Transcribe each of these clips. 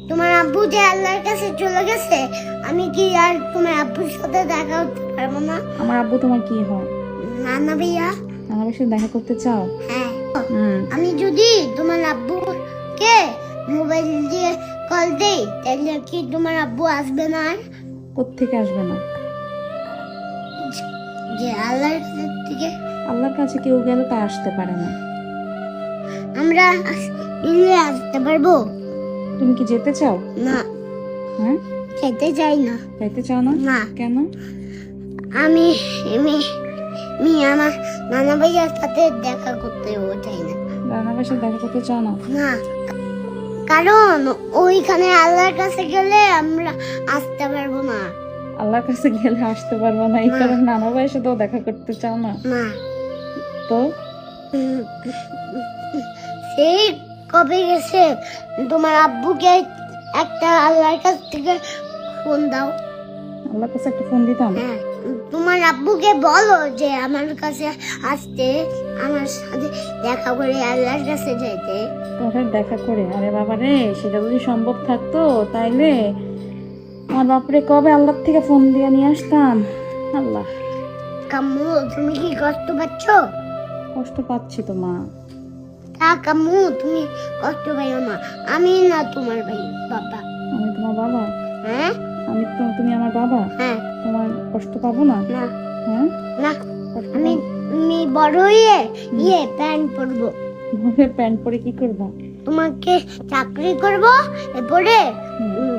তোমার আব্বু যে আল্লাহর কাছে চলে গেছে, আমি কি আর তোমার আব্বুর সাথে দেখা করতে পারবো না? আমার আব্বু তোমার কি হয়? নানা ভাইয়া। নানা ভাইয়ের সাথে দেখা করতে চাও? হ্যাঁ। আমি যদি তোমার আব্বুকে মোবাইল দিয়ে কল দেই, তাহলে কি তোমার আব্বু আসবে না? আর কোত্থেকে আসবে না? যে আল্লাহর থেকে। আল্লাহর কাছে কেউ গেলে তা আসতে পারে না। আমরা মিলে আসতে পারবো? তুমি কি যেতে চাও? না। হ্যাঁ, খেতে চাই না। যাইতে চাও না? না। কেন? আমি আমার নানা ভাইয়ার সাথে দেখা করতে চাই না। নানা ভাইয়ের সাথে দেখা করতে চাও না? না, কারণ ওইখানে আল্লাহর কাছে গেলে আমরা আসতে পারবো না। আল্লাহর কাছে গেলে আসতে পারবো না, এই কারণে নানা ভাইয়ের সাথেও দেখা করতে চাও না? না। তো সেই কবে গেছে, তোমার আব্বুকে একটা আল্লাহর কাছ থেকে ফোন দাও। আল্লাহর কাছে একটা ফোন দিতাম? হ্যাঁ, তোমার আব্বুকে বলো যে আমার কাছে আসতে, আমার সাথে দেখা করে আল্লাহর কাছে যেতে। তোমার দেখা করে? আরে বাবা রে, সেটা যদি সম্ভব থাকতো তাইলে আমার বাপরে কবে আল্লাহর থেকে ফোন দিয়ে নিয়ে আসতাম। আল্লাহ। কাম্মু, তুমি কি কষ্ট পাচ্ছ? কষ্ট পাচ্ছি তো মা। তা কাম্মু, তুমি কষ্ট পাইও না। আমি না তোমার ভাই বাবা। আমি তোমার বাবা? হ্যাঁ। তুমি আমার বাবা? হ্যাঁ। তোমার কষ্ট পাবো না? না। হ্যাঁ, না, কষ্ট আমি বড় হয়ে প্যান্ট পরবো। প্যান্ট পরে কি করবা? তোমাকে চাকরি করব, এরপরে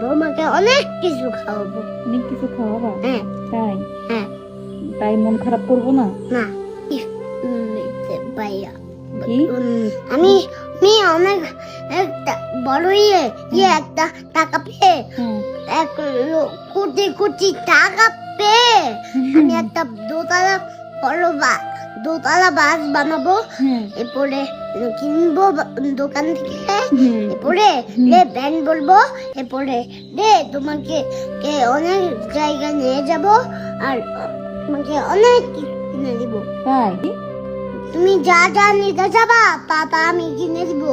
তোমাকে অনেক কিছু খাওয়াবো। অনেক কিছু খাওয়াবা? হ্যাঁ। তাই? হ্যাঁ। তাই মন খারাপ করবো না? না। ভাইয়া, কি? আমি অনেক একটা বড় একটা টাকা পেয়ে, এক কোটি কোটি টাকা পেয়ে আমি একটা দোতলা বাস বানাবো। এরপরে কিনবো দোকান থেকে, এরপরে ব্যান্ড বলবো, এরপরে তোমাকে অনেক জায়গায় নিয়ে যাব, আর তোমাকে অনেক কিছু কিনে দিব। তাই? তুমি যা যা নিতে যাবা তা আমি কিনে দিব।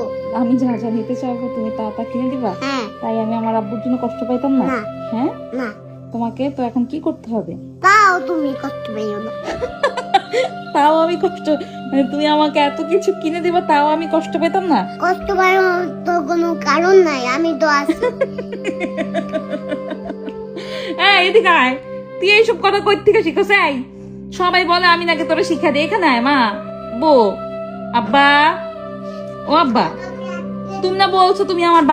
আমি যা যা নিতে চাইবো তুমি তা কিনে দিবা? হ্যাঁ। তাই আমি আমার আব্বুর জন্য কষ্ট পাইতাম না? হ্যাঁ। না। তোমাকে তো এখন কি করতে হবে? তাও তুমি কষ্ট পাইও না। তাও আমি কষ্ট, মানে তুমি আমাকে এত কিছু কিনে দিবা তাও আমি কষ্ট পেতাম না? কষ্ট পাইও তো কোনো কারণ নাই, আমি তো আছি। এদিকে আয়, তুই এইসব কথা কই থেকে শিখছ? সবাই বলে আমি নাকি তোরা শিক্ষা দিই। এখানে আয় মা, বো, আব্বা, ও আব্বা, তুমি না বলছো তুমি আমার